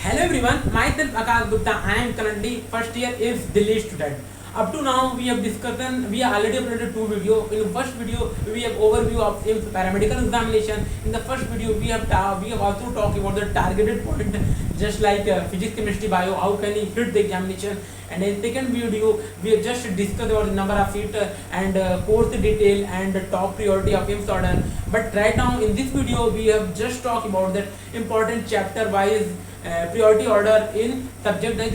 Hello everyone, myself Akash Gupta. I am currently first year IMS Delhi student. Up to now, we have discussed. We have already uploaded two videos. In the first video, we have overview of IMS paramedical examination. In the first video, we have also talked about the targeted point, just like physics, chemistry, bio. How can you hit the examination? And in second video, we have just discussed about the number of feet and course detail and top priority of IMS order. But right now, in this video, we have just talked about that important chapter wise priority order in subject like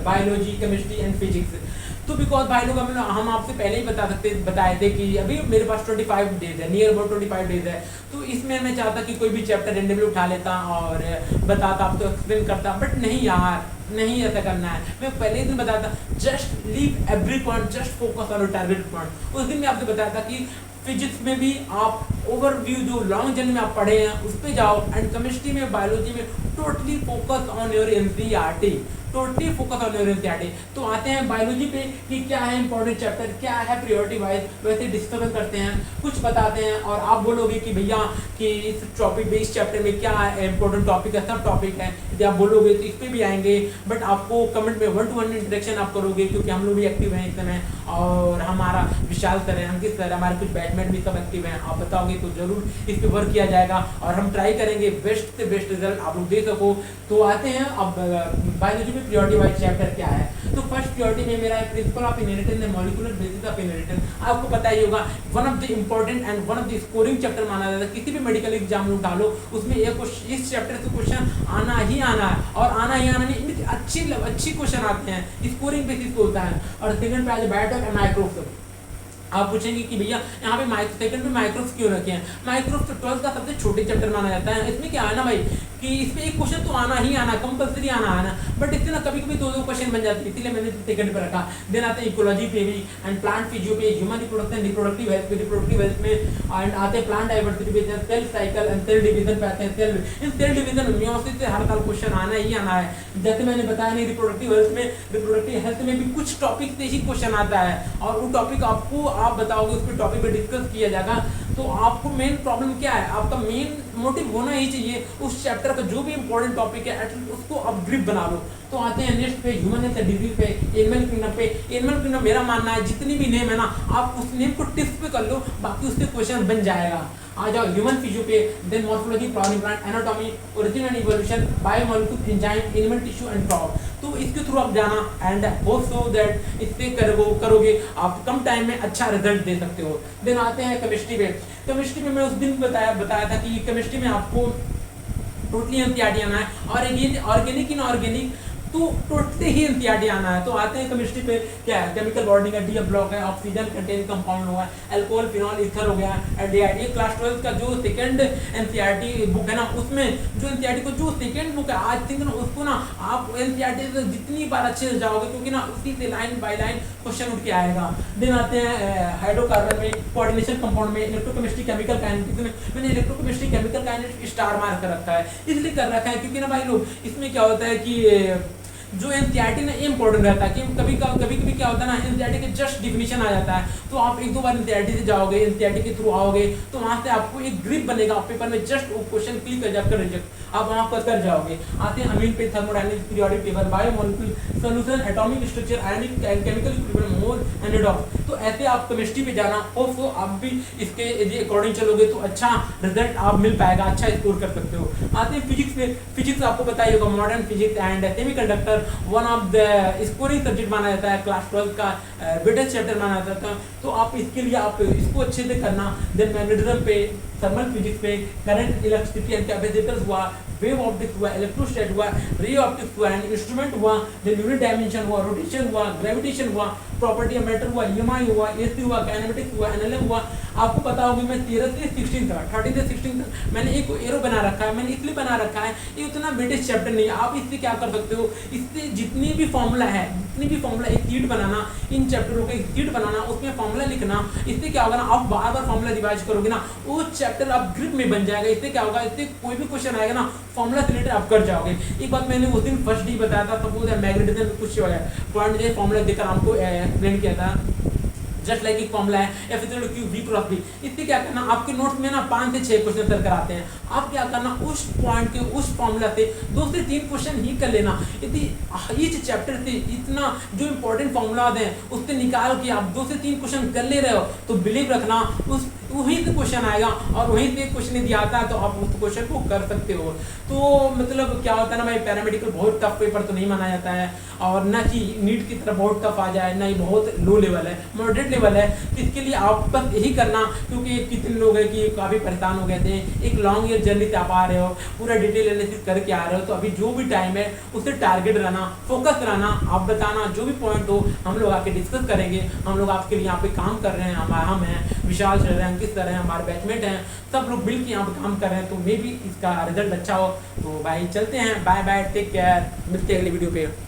biology, chemistry and physics. तो because भाई लोग हम आपसे पहले ही बताए थे कि अभी मेरे पास 25 डेज है, नियर अबाउट 25 डेज है, तो इसमें मैं चाहता कि कोई भी चैप्टर रेंडमली उठा लेता और बताता, आपको एक्सप्लेन करता, बट नहीं यार, नहीं ऐसा करना है। मैं पहले ही दिन बताता just leave every point, just focus on target point. उस दिन मैं आपसे बताया था कि फिजिक्स में भी आप ओवरव्यू जो लॉन्ग जर्नी में आप पढ़े हैं उस पर जाओ, एंड केमिस्ट्री में, बायोलॉजी में totally focus on your NCERT, totally focus on your NCERT. तो आते हैं बायोलॉजी पे कि क्या है इंपॉर्टेंट चैप्टर, क्या है प्रायोरिटी वाइज, वैसे डिस्कस करते हैं, कुछ बताते हैं और आप बोलोगे कि भैया कि इस टॉपिक में, इस चैप्टर में क्या इंपॉर्टेंट टॉपिक है, सब टॉपिक है। यदि आप बोलोगे तो इस पर भी आएंगे, बट आपको कमेंट में 1-to-1 इंटरेक्शन आप करोगे, क्योंकि हम लोग भी एक्टिव हैं इस समय, और हमारा विशाल सर है, अंकित सर, हमारे कुछ बैचमेट भी सब एक्टिव हैं। आप बताओगे तो जरूर इस पर वर्क किया जाएगा और हम ट्राई करेंगे बेस्ट से बेस्ट रिजल्ट आप लोग दे सको। तो आते हैं अब बायोलॉजी में प्रायोरिटी वाइज चैप्टर क्या है। तो फर्स्ट प्रायोरिटी में मेरा है principle of inheritance and molecular basis of inheritance. आपको पता ही होगा one of the important and one of the scoring chapter माना जाता है। किसी भी मेडिकल एग्जाम में डालो, उसमें इस चैप्टर से क्वेश्चन आना ही आना है, और आना ही आना नहीं, अच्छी क्वेश्चन आते हैं, स्कोरिंग बेसिस पे होता है। और सेकंड पे आज बायोटेक एंड माइक्रोस्कोप। आप पूछेंगे कि भैया यहाँ पे सेकंड में माइक्रोस क्यों रखे हैं। माइक्रोस तो 12th का सबसे छोटे चैप्टर माना जाता है। इसमें क्या है ना भाई कि इसमें एक क्वेश्चन तो आना ही आना, कंपलसरी आना है ना, बट इससे ना कभी कभी दो क्वेश्चन बन जाते हैं, इसलिए मैंने सेकंड पे रखा। देन आते हैं इकोलॉजी पे भी, एंड प्लांट फिजियो पे, ह्यूमन रिप्रोडक्शन, रिप्रोडक्टिव हेल्थ पे, रिप्रोडक्टिव हेल्थ में, एंड आते हैं प्लांट डाइवर्सिटी पे, cell cycle and cell division पे आते हैं। सेल डिवीजन मियोसिस से हर साल क्वेश्चन आना ही आना है। जैसे मैंने बताया नहीं, रिप्रोडक्टिव हेल्थ में भी कुछ टॉपिक से ही क्वेश्चन आता है, और वो टॉपिक आपको आप बताओगे, उस पर टॉपिक पे डिस्कस किया जाएगा। तो आपको मेन प्रॉब्लम क्या है, आपका मेन मोटिव होना ही चाहिए उस चैप्टर का जो भी इंपॉर्टेंट टॉपिक है एटलीस्ट उसको आप ग्रिप बना लो। तो आते हैं नेक्स्ट पे ह्यूमन हेल्थ डिजीज पे, एनिमल किंगडम पे। एनिमल किंगडम मेरा मानना है जितनी भी नेम है ना, आप उस नेम को टिप्स पे कर लो, बाकी उससे क्वेश्चन बन जाएगा। आ जाओ ह्यूमन फिजियो पे, then morphology, flowering plant, anatomy, origin and evolution, biomolecule, enzyme, animal tissue and crop. तो इसके थ्रू आप जाना, एंड होप सो दैट इससे करोगे आप कम टाइम में अच्छा रिजल्ट दे सकते हो। देन आते हैं केमिस्ट्री पे। केमिस्ट्री में मैं उस दिन बताया था कि केमिस्ट्री में आपको टोटली एनसीईआरटी आना है, और ऑर्गेनिक इनऑर्गेनिक तो टोटली ही एनसीईआरटी आना है। तो आते हैं केमिस्ट्री पे, क्या है, केमिकल बॉन्डिंग है, डी ब्लॉक है, ऑक्सीजन कंटेन कंपाउंड हुआ है, अल्कोहल, फिनॉल, ईथर हो गया, एल्डिहाइड। ये क्लास 12 का जो सेकंड एनसीईआरटी बुक है ना, उसमें जो एनसीईआरटी को जो सेकंड बुक है आज थिंक ना, उसको ना आप एनसीईआरटी से जितनी बार अच्छे से जाओगे, क्योंकि ना उसी से लाइन बाय लाइन क्वेश्चन उठ के आएगा। देन आते हैं हाइड्रोकार्बन में, कोऑर्डिनेशन कंपाउंड में, इलेक्ट्रोकेमिस्ट्री, केमिकल काइनेटिक्स में। मैंने electrochemistry, chemical kinetics star mark कर रखा है, इसलिए कर रखा है क्योंकि ना भाई लोग इसमें क्या होता है कि जो एनसीईआरटी ना इंपॉर्टेंट रहता है, कि कभी कभी क्या होता है ना, एनसीईआरटी के जस्ट डिफिनीशन आ जाता है, तो आप एक दो बार एनसीईआरटी से जाओगे, एनसीईआरटी के थ्रू आओगे, तो वहां से आपको एक ग्रिप बनेगा, पेपर में जस्ट वो क्वेश्चन क्लिक कर जाकर रिजेक्ट आप वहां पर कर जाओगे। आते हैं अमीन पे, thermodynamics, periodic table, biomolecule, solution, atomic structure, ionic chemical equilibrium, mole and redox. तो ऐसे आप केमिस्ट्री पे जाना, होप आप भी इसके अकॉर्डिंग चलोगे तो अच्छा रिजल्ट आप मिल पाएगा, अच्छा स्कोर कर सकते हो। आते हैं फिजिक्स पे। फिजिक्स आपको पता ही होगा, modern physics and semiconductor one of the scoring subject माना जाता है, क्लास 12 का वेटेज चैप्टर माना जाता है। तो आप इसके लिए आप इसको अच्छे से करना। देन मैग्नेटिज्म पे, थर्मल फिजिक्स पे, करंट, इलेक्ट्रिसिटी एंड कैपेसिटर्स हुआ, वेव ऑप्टिक्स हुआ, इलेक्ट्रोस्टैट हुआ, रे ऑप्टिक्स हुआ, एंड इंस्ट्रूमेंट हुआ, देन यूनिट डायमेंशन हुआ, रोटेशन हुआ, ग्रेविटेशन हुआ, प्रॉपर्टी ऑफ मैटर हुआ, ईएमआई हुआ, एसी हुआ, काइनेमेटिक्स हुआ, एनएलएम हुआ। आपको पता होगा मैं 13 से 16 तक, 13 से 16 तक मैंने एक एरो बना रखा है। मैंने इसलिए बना रखा है, ये उतना वेटेज चैप्टर नहीं है। आप इससे क्या कर सकते हो, इससे जितनी भी फॉर्मूला है, एक शीट बनाना, इन चैप्टरों का एक शीट बनाना, उसमें फॉर्मूला लिखना। इससे क्या होगा ना, आप बार बार फॉर्मूला रिवाइज करोगे ना, वो चैप्टर आप ग्रिप में बन जाएगा। इससे क्या होगा, इससे कोई भी क्वेश्चन आएगा ना, फॉर्मूला से रिलेटेड आप कर जाओगे। एक बात मैंने उस दिन फर्स्ट डे बताया था, सपोज मैग्नेटिज्म कुछ पॉइंट जो फॉर्मूला देकर आपको एक्सप्लेन किया था। जस्ट लाइक एक फॉर्मूला है F equal to Q V cross B. इससे क्या करना, आपके नोट्स में ना 5 से 6 क्वेश्चन सर कराते हैं, आप क्या करना उस पॉइंट के उस फॉर्मूला से 2 से 3 क्वेश्चन ही कर लेना। ईच चैप्टर से इतना जो इंपॉर्टेंट फॉर्मूलाज हैं उससे निकाल के आप 2 से 3 क्वेश्चन कर ले रहे हो तो बिलीव रखना उस वहीं से क्वेश्चन आएगा, और वहीं से क्वेश्चन यदि आता है तो आप उस क्वेश्चन को कर सकते हो। तो मतलब क्या होता है ना भाई, पैरामेडिकल बहुत टफ पेपर तो नहीं माना जाता है, और ना कि नीट की तरह बहुत टफ आ जाए, ना ही बहुत लो लेवल है, मॉडरेट लेवल है। तो इसके लिए आप बस यही करना, क्योंकि कितने लोग हैं कि काफ़ी परेशान हो गए थे, एक लॉन्ग ईयर जर्नी से आप आ रहे हो, पूरा डिटेल एनालिसिस करके आ रहे हो, तो अभी जो भी टाइम है उससे टारगेट रहना, फोकस रहना, आप बताना जो भी पॉइंट हो हम लोग आके डिस्कस करेंगे। हम लोग आपके लिए यहाँ पे काम कर रहे हैं, हम हैं विशाल सर हैं, अंकित सर हैं, हमारे बैचमेट हैं, सब लोग मिल के यहाँ पे काम कर रहे हैं, तो मे भी इसका रिजल्ट अच्छा हो। तो भाई चलते हैं, बाय बाय, टेक केयर, मिलते हैं अगली वीडियो पे।